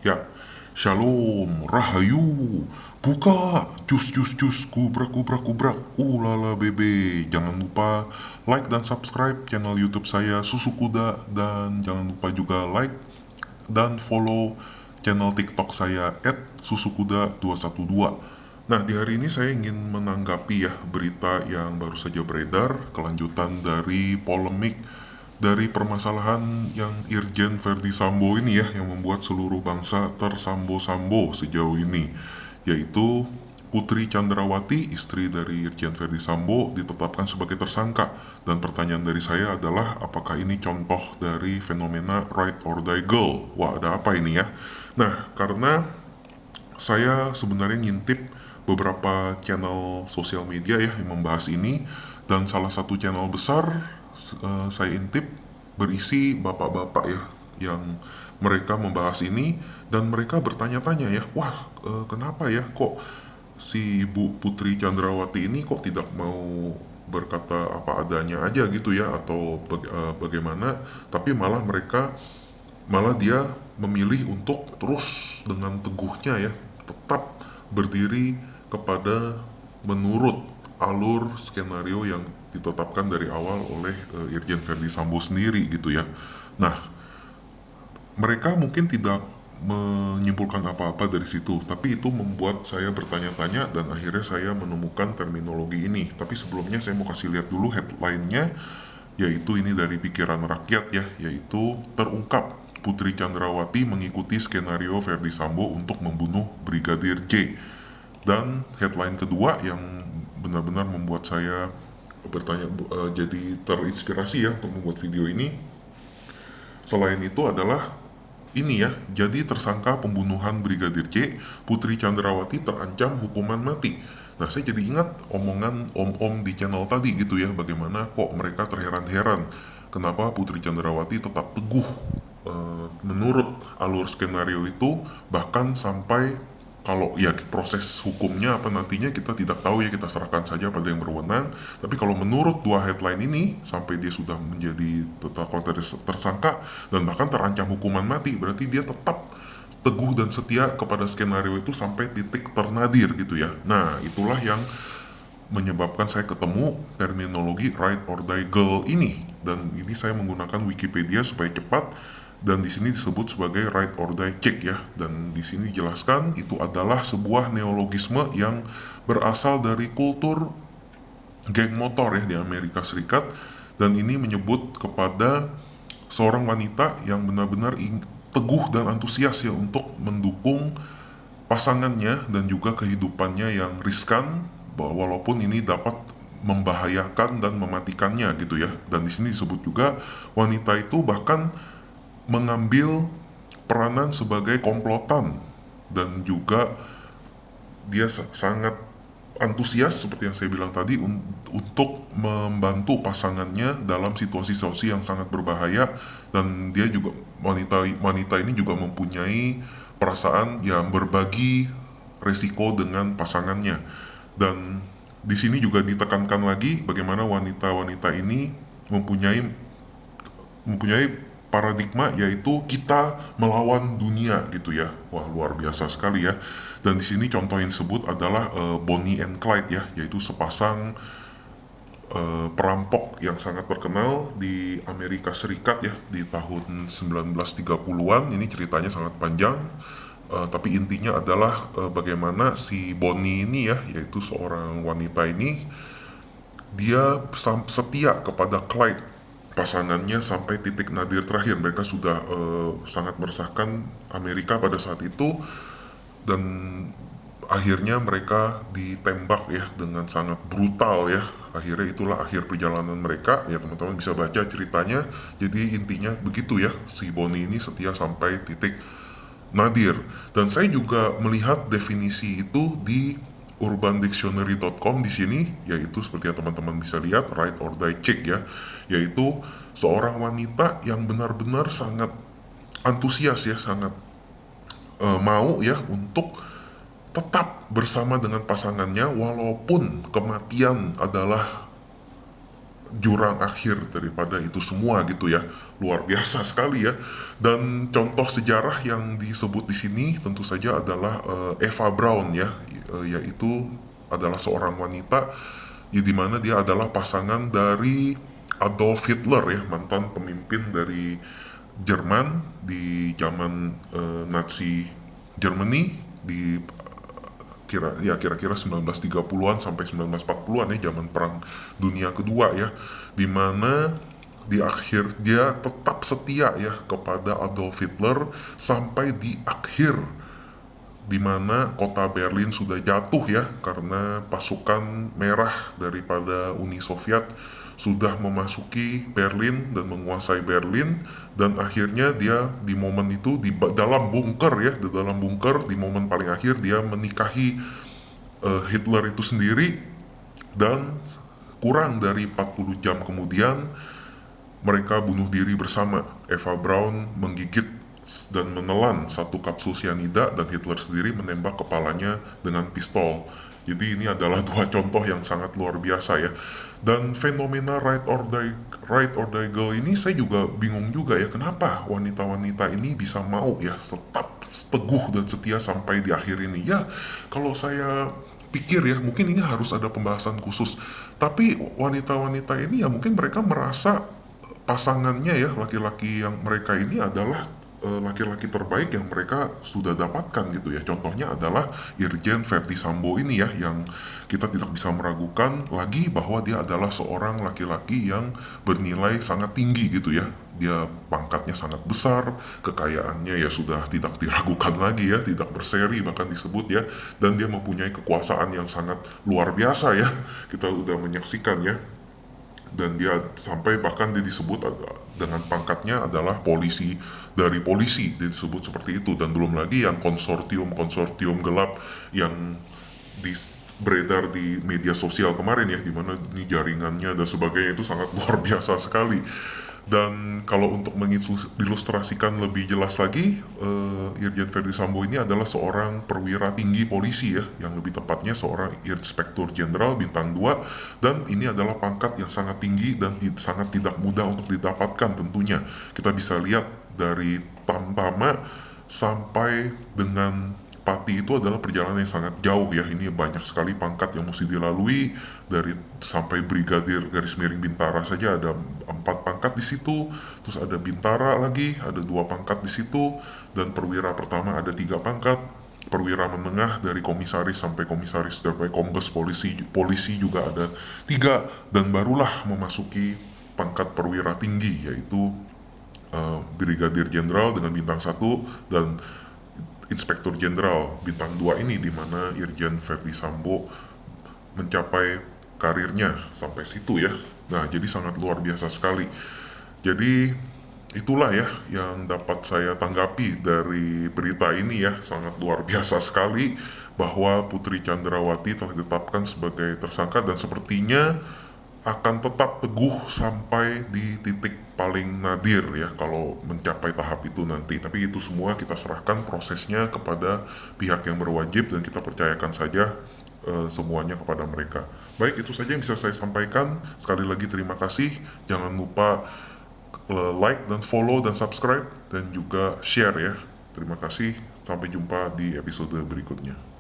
Ya, Shalom, Rahayu, buka, cus, kubrak, ulala bebe. Jangan lupa like dan subscribe channel YouTube saya Susu Kuda, dan jangan lupa juga like dan follow channel TikTok saya @susukuda212. Nah, di hari ini saya ingin menanggapi ya berita yang baru saja beredar, kelanjutan dari polemik dari permasalahan yang Irjen Verdi Sambo ini ya, yang membuat seluruh bangsa tersambo-sambo sejauh ini, yaitu Putri Chandrawati, istri dari Irjen Verdi Sambo, ditetapkan sebagai tersangka. Dan pertanyaan dari saya adalah, apakah ini contoh dari fenomena ride or die girl? Wah, ada apa ini ya? Nah, karena saya sebenarnya ngintip beberapa channel sosial media ya yang membahas ini, dan salah satu channel besar saya intip berisi bapak-bapak ya, yang mereka membahas ini, dan mereka bertanya-tanya ya, wah, kenapa ya kok si Ibu Putri Chandrawati ini kok tidak mau berkata apa adanya aja gitu ya, atau bagaimana, tapi malah dia memilih untuk terus dengan teguhnya ya tetap berdiri kepada menurut alur skenario yang ditetapkan dari awal oleh Irjen Verdi Sambo sendiri gitu ya. Nah, mereka mungkin tidak menyimpulkan apa-apa dari situ, tapi itu membuat saya bertanya-tanya dan akhirnya saya menemukan terminologi ini. Tapi sebelumnya saya mau kasih lihat dulu headline-nya, yaitu ini dari Pikiran Rakyat ya, yaitu terungkap Putri Chandrawati mengikuti skenario Verdi Sambo untuk membunuh Brigadir J. Dan headline kedua yang benar-benar membuat saya bertanya, jadi terinspirasi ya untuk membuat video ini, selain itu adalah ini ya, jadi tersangka pembunuhan Brigadir J, Putri Chandrawati terancam hukuman mati. Nah, saya jadi ingat omongan om-om di channel tadi gitu ya, bagaimana kok mereka terheran-heran kenapa Putri Chandrawati tetap teguh menurut alur skenario itu, bahkan sampai kalau ya proses hukumnya apa nantinya kita tidak tahu ya, kita serahkan saja pada yang berwenang. Tapi kalau menurut dua headline ini, sampai dia sudah menjadi tetapkan tersangka dan bahkan terancam hukuman mati, berarti dia tetap teguh dan setia kepada skenario itu sampai titik ternadir gitu ya. Nah, itulah yang menyebabkan saya ketemu terminologi ride or die girl ini, dan ini saya menggunakan Wikipedia supaya cepat, dan di sini disebut sebagai ride or die chick ya, dan di sini dijelaskan itu adalah sebuah neologisme yang berasal dari kultur geng motor ya di Amerika Serikat, dan ini menyebut kepada seorang wanita yang benar-benar teguh dan antusias ya untuk mendukung pasangannya dan juga kehidupannya yang riskan, bahwa walaupun ini dapat membahayakan dan mematikannya gitu ya. Dan di sini disebut juga wanita itu bahkan mengambil peranan sebagai komplotan, dan juga dia sangat antusias seperti yang saya bilang tadi untuk membantu pasangannya dalam situasi-situasi yang sangat berbahaya. Dan dia juga, wanita wanita ini juga mempunyai perasaan yang berbagi resiko dengan pasangannya. Dan di sini juga ditekankan lagi bagaimana wanita-wanita ini mempunyai mempunyai paradigma, yaitu kita melawan dunia gitu ya. Wah, luar biasa sekali ya. Dan di sini contoh yang disebut adalah Bonnie and Clyde ya, yaitu sepasang perampok yang sangat terkenal di Amerika Serikat ya di tahun 1930-an. Ini ceritanya sangat panjang, tapi intinya adalah bagaimana si Bonnie ini ya, yaitu seorang wanita ini, dia setia kepada Clyde, pasangannya, sampai titik nadir terakhir. Mereka sudah sangat meresahkan Amerika pada saat itu, dan akhirnya mereka ditembak ya dengan sangat brutal ya. Akhirnya itulah akhir perjalanan mereka ya, teman-teman bisa baca ceritanya. Jadi intinya begitu ya, si Bonnie ini setia sampai titik nadir. Dan saya juga melihat definisi itu di urbandictionary.com di sini, yaitu seperti yang teman-teman bisa lihat, ride or die chick ya, yaitu seorang wanita yang benar-benar sangat antusias ya, sangat mau ya untuk tetap bersama dengan pasangannya walaupun kematian adalah jurang akhir daripada itu semua gitu ya. Luar biasa sekali ya. Dan contoh sejarah yang disebut di sini tentu saja adalah Eva Braun ya, yaitu adalah seorang wanita ya, di mana dia adalah pasangan dari Adolf Hitler ya, mantan pemimpin dari Jerman di zaman Nazi Germany di kira-kira 1930-an sampai 1940-an ya, zaman Perang Dunia Kedua ya, dimana di akhir dia tetap setia ya kepada Adolf Hitler sampai di akhir, dimana kota Berlin sudah jatuh ya karena pasukan merah daripada Uni Soviet sudah memasuki Berlin dan menguasai Berlin. Dan akhirnya dia di momen itu di dalam bunker ya, di dalam bunker di momen paling akhir dia menikahi Hitler itu sendiri. Dan kurang dari 40 jam kemudian mereka bunuh diri bersama. Eva Braun menggigit dan menelan satu kapsul cyanida dan Hitler sendiri menembak kepalanya dengan pistol. Jadi ini adalah dua contoh yang sangat luar biasa ya. Dan fenomena Ride or Die Girl ini saya juga bingung juga ya, kenapa wanita-wanita ini bisa mau ya tetap teguh dan setia sampai di akhir ini. Ya, kalau saya pikir ya, mungkin ini harus ada pembahasan khusus. Tapi wanita-wanita ini ya mungkin mereka merasa pasangannya ya, laki-laki yang mereka ini adalah laki-laki terbaik yang mereka sudah dapatkan gitu ya. Contohnya adalah Irjen Verdi Sambo ini ya, yang kita tidak bisa meragukan lagi bahwa dia adalah seorang laki-laki yang bernilai sangat tinggi gitu ya. Dia pangkatnya sangat besar, kekayaannya ya sudah tidak diragukan lagi ya, tidak berseri bahkan disebut ya, dan dia mempunyai kekuasaan yang sangat luar biasa ya. Kita udah menyaksikan ya, dan dia sampai bahkan dia disebut dengan pangkatnya adalah polisi dari polisi, dia disebut seperti itu. Dan belum lagi yang konsortium gelap yang beredar di media sosial kemarin ya, dimana ini jaringannya dan sebagainya itu sangat luar biasa sekali. Dan kalau untuk mengilustrasikan lebih jelas lagi, Irjen Verdi Sambo ini adalah seorang perwira tinggi polisi ya, yang lebih tepatnya seorang inspektur jenderal bintang 2, dan ini adalah pangkat yang sangat tinggi dan sangat tidak mudah untuk didapatkan tentunya. Kita bisa lihat dari Tamtama sampai dengan Pati itu adalah perjalanan yang sangat jauh ya. Ini banyak sekali pangkat yang mesti dilalui, dari sampai brigadir garis miring Bintara saja ada 4 pangkat di situ. Terus ada Bintara lagi, ada 2 pangkat di situ, dan perwira pertama ada 3 pangkat. Perwira menengah dari komisaris sampai kombes polisi juga ada 3, dan barulah memasuki pangkat perwira tinggi yaitu brigadir jenderal dengan bintang 1 dan Inspektur Jenderal bintang 2 ini, di mana Irjen Verdi Sambo mencapai karirnya sampai situ ya. Nah, jadi sangat luar biasa sekali. Jadi itulah ya yang dapat saya tanggapi dari berita ini ya. Sangat luar biasa sekali bahwa Putri Chandrawati telah ditetapkan sebagai tersangka dan sepertinya akan tetap teguh sampai di titik paling nadir ya kalau mencapai tahap itu nanti. Tapi itu semua kita serahkan prosesnya kepada pihak yang berwajib dan kita percayakan saja semuanya kepada mereka. Baik, itu saja yang bisa saya sampaikan. Sekali lagi terima kasih. Jangan lupa like dan follow dan subscribe dan juga share ya. Terima kasih. Sampai jumpa di episode berikutnya.